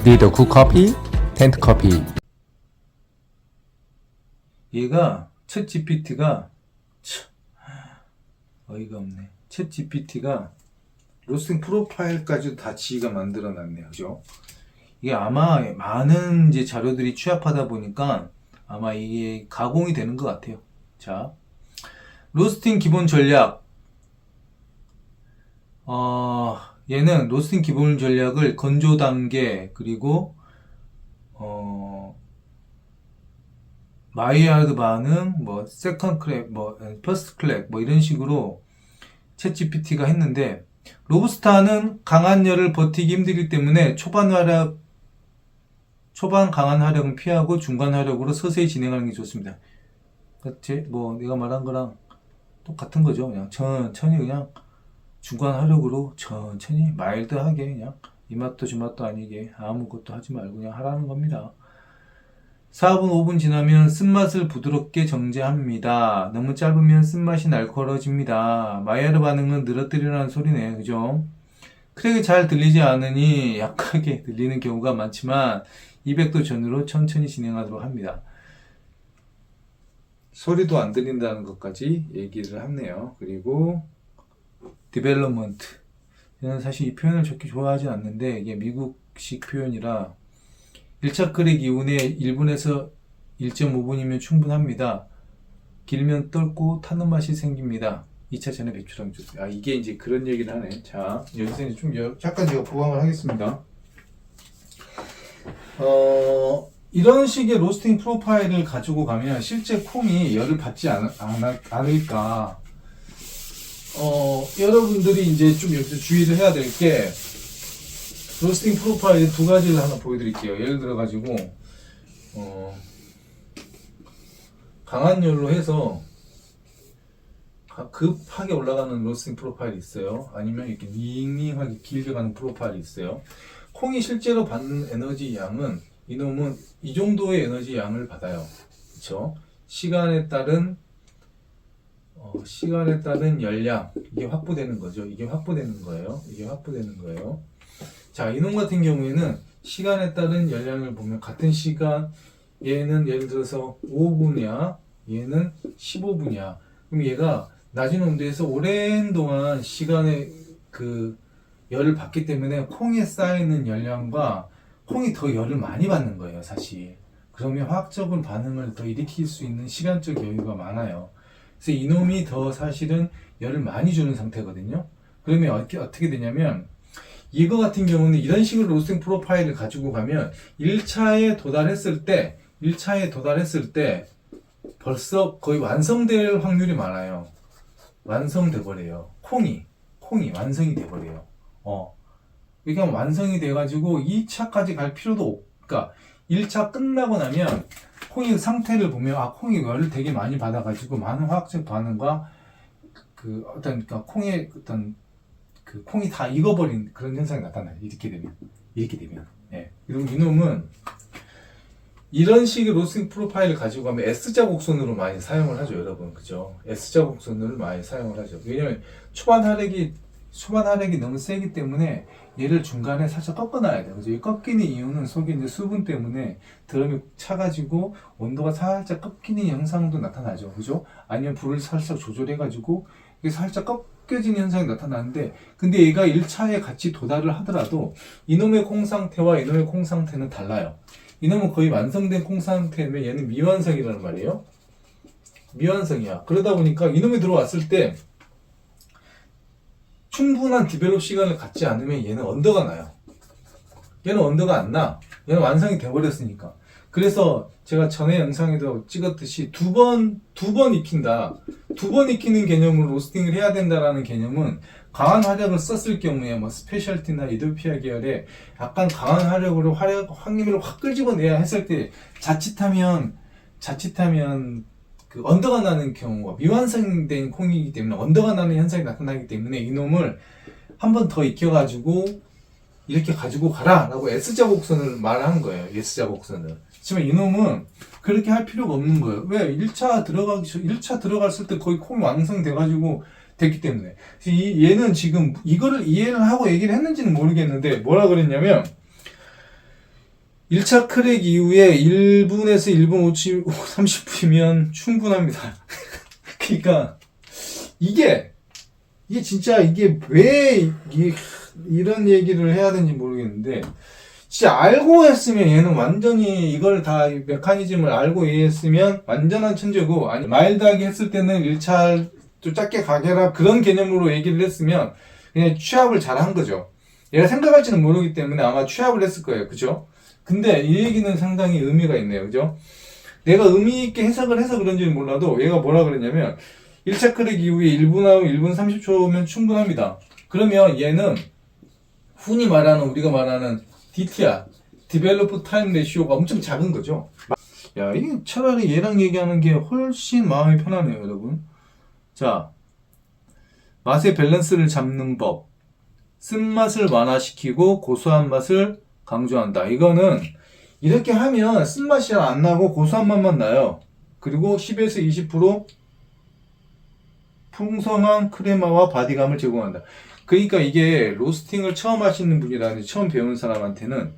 Need a good coffee? Tent coffee. 얘가 챗 GPT가 어이가 없네. 챗 GPT가 로스팅 프로파일까지도 다 지가 만들어 놨네요. 그죠? 이게 아마 많은 이제 자료들이 취합하다 보니까 아마 이게 가공이 되는 것 같아요. 자, 로스팅 기본 전략. 얘는 로스팅 기본 전략을 건조 단계, 그리고, 마이야드 반응, 뭐, 세컨드 클랙, 뭐, 퍼스트 클랙, 뭐, 이런 식으로 챗 GPT가 했는데, 로부스타는 강한 열을 버티기 힘들기 때문에 초반 강한 화력은 피하고 중간 화력으로 서서히 진행하는 게 좋습니다. 뭐, 내가 말한 거랑 똑같은 거죠. 그냥 천천히 그냥 중간 화력으로 천천히 마일드하게 그냥 이 맛도 저 맛도 아니게 아무것도 하지 말고 그냥 하라는 겁니다. 4분 5분 지나면 쓴맛을 부드럽게 정제합니다. 너무 짧으면 쓴맛이 날카로워집니다. 마이야르 반응은 늘어뜨리라는 소리네. 그죠? 크랙이 잘 들리지 않으니 약하게 들리는 경우가 많지만 200도 전후로 천천히 진행하도록 합니다. 소리도 안 들린다는 것까지 얘기를 했네요. 그리고 디벨롭먼트, 저는 사실 이 표현을 좋게 좋아하진 않는데 이게 미국식 표현이라 1차 크랙 이후에 1분에서 1.5분이면 충분합니다. 길면 떫고 타는 맛이 생깁니다. 2차 전에 배출하면 좋습니다. 이게 이제 그런 얘기를 하네. 자, 여기서 이제 좀 약간 제가 보강을 하겠습니다. 이런 식의 로스팅 프로파일을 가지고 가면 실제 콩이 열을 받지 않을까. 여러분들이 이제 좀 여기서 주의를 해야 될 게, 로스팅 프로파일 두 가지를 하나 보여드릴게요. 예를 들어가지고, 강한 열로 해서 급하게 올라가는 로스팅 프로파일이 있어요. 아니면 이렇게 닝닝하게 길게 가는 프로파일이 있어요. 콩이 실제로 받는 에너지 양은, 이놈은 이 정도의 에너지 양을 받아요. 그쵸? 시간에 따른 열량, 이게 확보되는 거죠. 이게 확보되는 거예요. 자, 이놈 같은 경우에는 시간에 따른 열량을 보면 같은 시간, 얘는 예를 들어서 5분이야, 얘는 15분이야. 그럼 얘가 낮은 온도에서 오랜 동안 시간에 그 열을 받기 때문에 콩에 쌓이는 열량과 콩이 더 열을 많이 받는 거예요, 사실. 그러면 화학적인 반응을 더 일으킬 수 있는 시간적 여유가 많아요. 그래서 이놈이 더 사실은 열을 많이 주는 상태거든요. 그러면 어떻게 되냐면, 이거 같은 경우는 이런 식으로 로스팅 프로파일을 가지고 가면 1차에 도달했을 때 벌써 거의 완성될 확률이 많아요. 완성돼 버려요. 콩이 완성이 돼 버려요. 그러니까 완성이 돼 가지고 2차까지 갈 필요도 그러니까 1차 끝나고 나면 콩의 상태를 보면 콩이 열을 되게 많이 받아 가지고 많은 화학적 반응과 그러니까 콩의 콩이 다 익어버린 그런 현상이 나타나요. 이렇게 되면. 예. 그리고 이놈은 이런 식의 로스팅 프로파일을 가지고 가면 S자 곡선으로 많이 사용을 하죠, 여러분. 그죠? S자 곡선을 많이 사용을 하죠. 왜냐면 초반 화력이 너무 세기 때문에 얘를 중간에 살짝 꺾어놔야 돼요. 그죠? 이 꺾이는 이유는 속에 이제 수분 때문에 드럼이 차가지고 온도가 살짝 꺾이는 현상도 나타나죠. 그죠? 아니면 불을 살짝 조절해가지고 이게 살짝 꺾여지는 현상이 나타나는데, 근데 얘가 1차에 같이 도달을 하더라도 이놈의 콩 상태와 이놈의 콩 상태는 달라요. 이놈은 거의 완성된 콩 상태면 얘는 미완성이라는 말이에요. 미완성이야. 그러다 보니까 이놈이 들어왔을 때 충분한 디벨롭 시간을 갖지 않으면 얘는 언더가 나요. 얘는 언더가 안 나. 얘는 완성이 돼버렸으니까. 그래서 제가 전에 영상에도 찍었듯이 두 번 익힌다. 두 번 익히는 개념으로 로스팅을 해야 된다라는 개념은, 강한 화력을 썼을 경우에 뭐 스페셜티나 이도피아 계열에 약간 강한 화력으로 확림을 확 끄집어내야 했을 때 자칫하면 그 언더가 나는 경우가, 미완성된 콩이기 때문에 언더가 나는 현상이 나타나기 때문에 이놈을 한 번 더 익혀가지고 이렇게 가지고 가라 라고 S자 곡선을 말한 거예요. S자 곡선을. 하지만 이놈은 그렇게 할 필요가 없는 거예요. 왜? 1차 들어갔을 때 거의 콩이 완성돼가지고 됐기 때문에. 얘는 지금 이거를 이해를 하고 얘기를 했는지는 모르겠는데, 뭐라 그랬냐면, 1차 크랙 이후에 1분에서 1분 30분이면 충분합니다. 그러니까 이게 진짜 이게 왜 이런 얘기를 해야 되는지 모르겠는데 진짜 알고 했으면 얘는 완전히 이걸 다 메커니즘을 알고 이해했으면 완전한 천재고, 아니 마일드하게 했을 때는 1차 좀 짧게 가게라 그런 개념으로 얘기를 했으면 그냥 취합을 잘한 거죠. 얘가 생각할지는 모르기 때문에 아마 취합을 했을 거예요. 그죠? 근데 이 얘기는 상당히 의미가 있네요. 그죠? 내가 의미 있게 해석을 해서 그런지는 몰라도 얘가 뭐라 그랬냐면 1차 크랙 이후에 1분하고 1분 30초면 충분합니다. 그러면 얘는 흔히 말하는 우리가 말하는 DTR, Develop Time Ratio가 엄청 작은 거죠. 야, 이게 차라리 얘랑 얘기하는 게 훨씬 마음이 편하네요, 여러분. 자, 맛의 밸런스를 잡는 법. 쓴맛을 완화시키고 고소한 맛을 강조한다. 이거는 이렇게 하면 쓴맛이 안 나고 고소한 맛만 나요. 그리고 10에서 20% 풍성한 크레마와 바디감을 제공한다. 그러니까 이게 로스팅을 처음 하시는 분이라든지 처음 배우는 사람한테는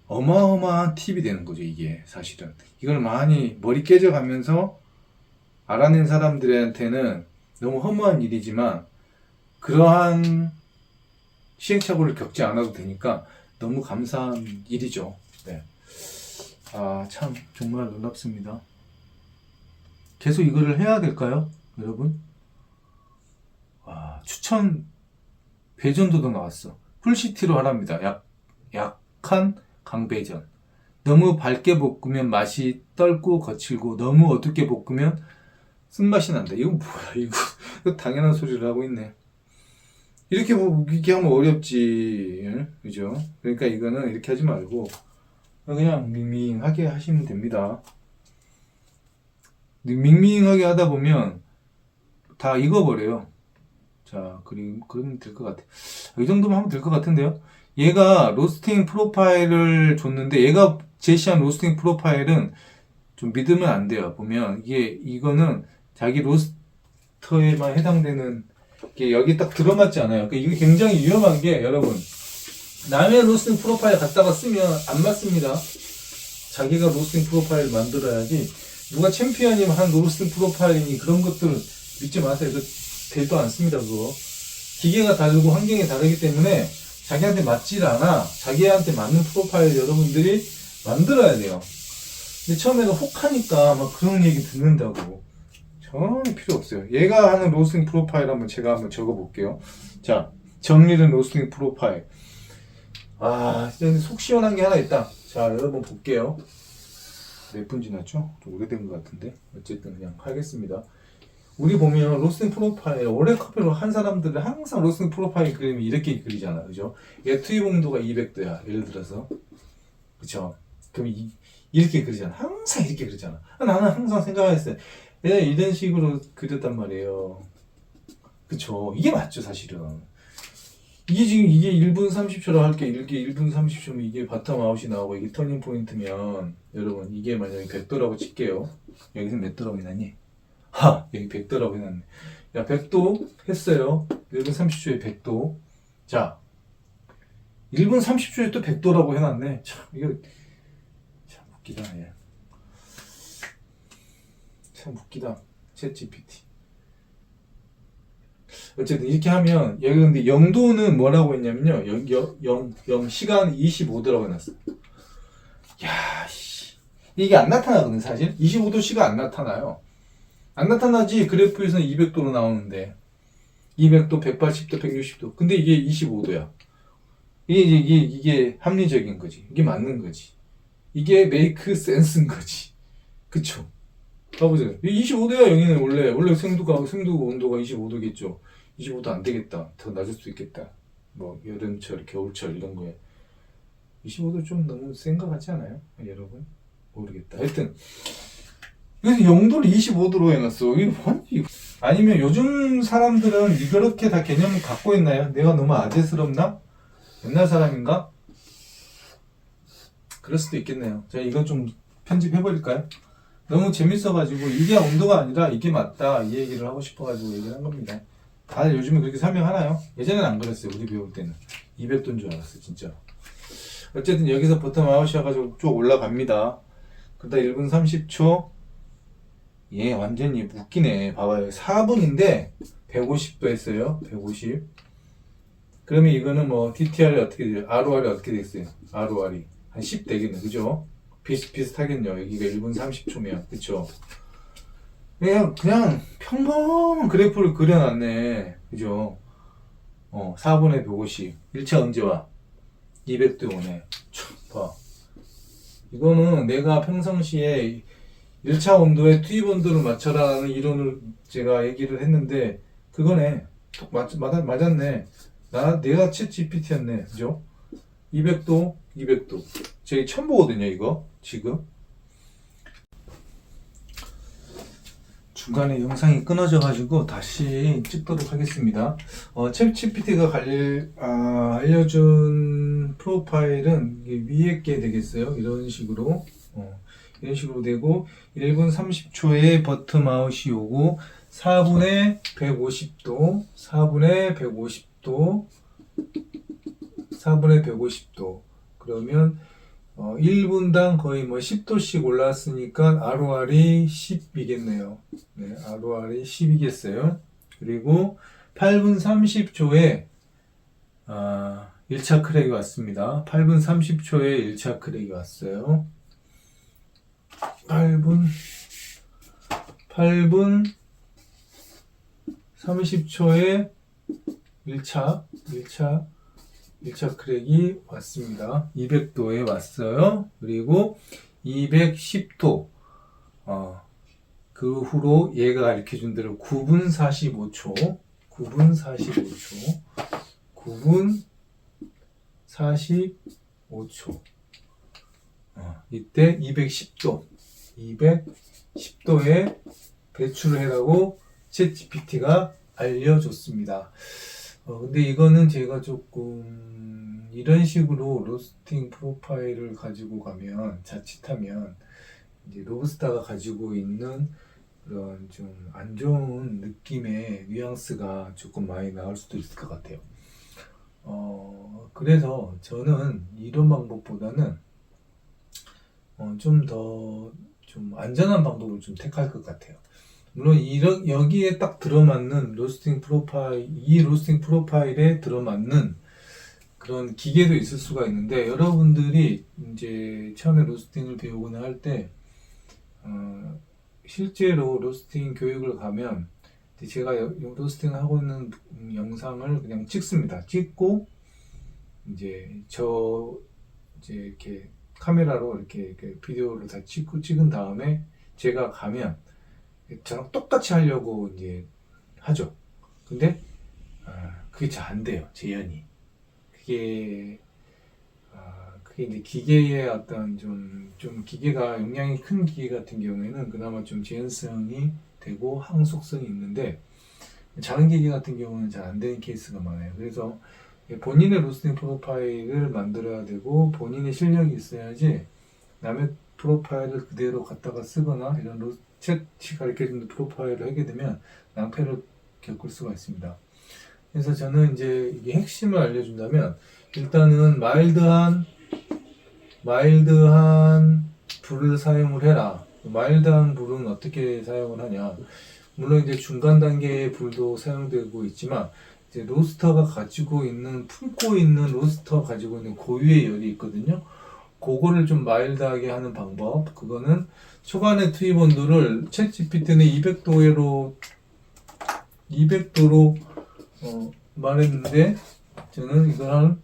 어마어마한 팁이 되는 거죠. 이게 사실은 이걸 많이 머리 깨져가면서 알아낸 사람들한테는 너무 허무한 일이지만 그러한 시행착오를 겪지 않아도 되니까 너무 감사한 일이죠. 네. 아, 참 정말 놀랍습니다. 계속 이거를 해야 될까요, 여러분? 와, 추천 배전도도 나왔어. 풀시티로 하랍니다. 약한 강배전. 너무 밝게 볶으면 맛이 떫고 거칠고 너무 어둡게 볶으면 쓴맛이 난다. 이거 뭐야? 이거 당연한 소리를 하고 있네. 이렇게 하면 어렵지. 예? 그죠? 그러니까 이거는 이렇게 하지 말고 그냥 밍밍하게 하시면 됩니다. 밍밍하게 하다 보면 다 익어버려요. 자, 그러면 될 것 같아. 이 정도면 하면 될 것 같은데요? 얘가 로스팅 프로파일을 줬는데, 얘가 제시한 로스팅 프로파일은 좀 믿으면 안 돼요. 보면, 이거는 자기 로스터에만 해당되는 게 여기 딱 들어맞지 않아요. 그러니까 이게 굉장히 위험한 게, 여러분, 남의 로스팅 프로파일 갖다가 쓰면 안 맞습니다. 자기가 로스팅 프로파일 만들어야지, 누가 챔피언이면 한 로스팅 프로파일이니 그런 것들 믿지 마세요. 되도 않습니다. 그거 기계가 다르고 환경이 다르기 때문에 자기한테 맞질 않아. 자기한테 맞는 프로파일 여러분들이 만들어야 돼요. 근데 처음에는 혹하니까 막 그런 얘기 듣는다고. 전혀 필요 없어요. 얘가 하는 로스팅 프로파일 제가 한번 적어볼게요. 자, 정리된 로스팅 프로파일. 아, 진짜 속 시원한 게 하나 있다. 자, 여러분 볼게요. 몇 분 지났죠? 좀 오래된 것 같은데. 어쨌든 그냥 하겠습니다. 우리 보면 로스팅 프로파일, 오래 커피로 한 사람들은 항상 로스팅 프로파일 그리면 이렇게 그리잖아. 그죠? 얘 투입 온도가 200도야. 예를 들어서. 그쵸? 그럼 이렇게 그리잖아. 항상 이렇게 그리잖아. 나는 항상 생각했어요. 얘 이런 식으로 그렸단 말이에요. 그쵸? 이게 맞죠, 사실은. 이게 지금 1분 30초로 할게. 이게 1분 30초면 이게 바텀 아웃이 나오고 이게 터닝 포인트면 여러분 이게 만약에 100도라고 칠게요. 여기서 몇 도라고 해놨니? 하! 여기 100도라고 해놨네. 야, 100도 했어요. 1분 30초에 100도. 자, 1분 30초에 또 100도라고 해놨네. 참, 이거, 참 웃기다, 얘. 참 웃기다. 챗 GPT. 어쨌든 이렇게 하면, 여기 근데 0도는 뭐라고 했냐면요. 0 시간 25도라고 해놨어. 야, 씨. 이게 안 나타나거든, 사실. 25도씨가 안 나타나요. 안 나타나지. 그래프에서는 200도로 나오는데 200도, 180도, 160도. 근데 이게 25도야. 이게 합리적인 거지. 이게 맞는 거지. 이게 make sense인 거지. 그쵸? 봐보세요. 25도야. 여기는 원래 생두 온도가 25도겠죠. 25도 안 되겠다. 더 낮을 수 있겠다. 뭐 여름철, 겨울철 이런 거에 25도 좀 너무 센 거 같지 않아요? 여러분? 모르겠다. 하여튼 그래서 0도를 25도로 해놨어. 아니면 요즘 사람들은 이렇게 다 개념을 갖고 있나요? 내가 너무 아재스럽나? 옛날 사람인가? 그럴 수도 있겠네요. 제가 이건 좀 편집해버릴까요? 너무 재밌어가지고 이게 온도가 아니라 이게 맞다 이 얘기를 하고 싶어가지고 얘기를 한 겁니다. 다들 요즘에 그렇게 설명하나요? 예전에는 안 그랬어요. 우리 배울 때는 200도인 줄 알았어 진짜. 어쨌든 여기서 버텀 아웃이어가지고 쭉 올라갑니다. 그러다 1분 30초. 얘 완전히 웃기네. 봐봐요. 4분인데 150도 했어요. 150. 그러면 이거는 뭐 DTR이 어떻게 돼요? ROR이 어떻게 됐어요? ROR이 한 10 되겠네. 그죠? 비슷하겠네요. 여기가 1분 30초면. 그쵸? 그냥 평범한 그래프를 그려놨네. 그죠? 4분의 150. 1차 언제 와? 200도 오네. 봐. 이거는 내가 평상시에 1차 온도에 투입 온도를 맞춰라는 이론을 제가 얘기를 했는데, 그거네. 톡 맞았네. 내가 챗 GPT였네. 그죠? 200도, 200도. 제가 처음 보거든요, 이거. 지금. 중간에 영상이 끊어져가지고 다시 찍도록 하겠습니다. 챗 GPT가 알려준 프로파일은 위에 게 되겠어요. 이런 식으로. 이런 식으로 되고, 1분 30초에 버텀 아웃이 오고, 4분의 150도, 4분의 150도, 4분의 150도. 그러면 1분당 거의 뭐 10도씩 올랐으니까 ROR이 10이겠네요. 네, ROR이 10이겠어요. 그리고 8분 30초에 1차 크랙이 왔습니다. 8분 30초에 1차 크랙이 왔어요. 8분 30초에 1차 크랙이 왔습니다. 200도에 왔어요. 그리고 210도. 그 후로 얘가 가르쳐준 대로 9분 45초. 9분 45초. 이때 210도. 210도에 배출을 해라고 챗 GPT가 알려줬습니다. 근데 이거는 제가 조금 이런 식으로 로스팅 프로파일을 가지고 가면 자칫하면 이제 로브스타가 가지고 있는 그런 좀 안 좋은 느낌의 뉘앙스가 조금 많이 나올 수도 있을 것 같아요. 그래서 저는 이런 방법보다는 좀 더 좀 안전한 방법을 좀 택할 것 같아요. 물론 여기에 딱 들어맞는 로스팅 프로파일에 들어맞는 그런 기계도 있을 수가 있는데, 여러분들이 이제 처음에 로스팅을 배우거나 할 때 실제로 로스팅 교육을 가면 제가 로스팅을 하고 있는 영상을 그냥 찍습니다. 찍고 이제 이렇게 카메라로 이렇게 비디오를 다 찍은 다음에 제가 가면 저랑 똑같이 하려고 이제 하죠. 근데 그게 잘 안 돼요. 재현이. 그게 이제 기계의 어떤 좀 기계가 용량이 큰 기계 같은 경우에는 그나마 좀 재현성이 되고 항속성이 있는데, 작은 기계 같은 경우는 잘 안 되는 케이스가 많아요. 그래서 본인의 로스팅 프로파일을 만들어야 되고, 본인의 실력이 있어야지 남의 프로파일을 그대로 갖다가 쓰거나 이런 챗이 가르쳐주는 프로파일을 하게 되면 낭패를 겪을 수가 있습니다. 그래서 저는 이제 이게 핵심을 알려준다면, 일단은 마일드한 불을 사용을 해라. 마일드한 불은 어떻게 사용을 하냐? 물론 이제 중간 단계의 불도 사용되고 있지만, 이제 로스터가 가지고 있는, 품고 있는 로스터 가지고 있는 고유의 열이 있거든요. 그거를 좀 마일드하게 하는 방법. 그거는 초반에 투입 온도를 챗 GPT는 200도로 말했는데, 저는 이걸 한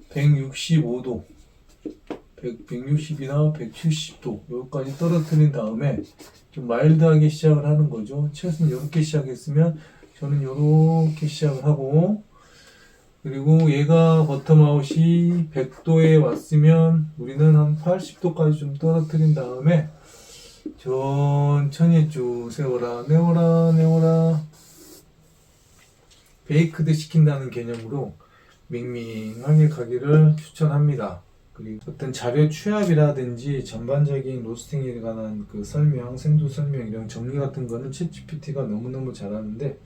165도, 160이나 170도 여기까지 떨어뜨린 다음에 좀 마일드하게 시작을 하는 거죠. 챗은 이렇게 시작했으면 저는 이렇게 시작을 하고, 그리고 얘가 버텀아웃이 100도에 왔으면 우리는 한 80도까지 좀 떨어뜨린 다음에 천천히 쭉 내워라 베이크드 시킨다는 개념으로 밍밍하게 가기를 추천합니다. 그리고 어떤 자료 취합이라든지 전반적인 로스팅에 관한 그 설명, 생도 설명 이런 정리 같은 거는 챗 GPT가 너무너무 잘하는데,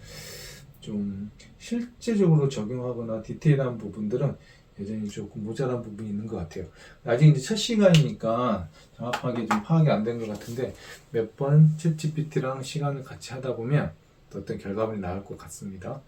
좀 실제적으로 적용하거나 디테일한 부분들은 여전히 조금 모자란 부분이 있는 것 같아요. 아직 이제 첫 시간이니까 정확하게 좀 파악이 안 된 것 같은데 몇 번 챗GPT랑 시간을 같이 하다 보면 또 어떤 결과물이 나올 것 같습니다.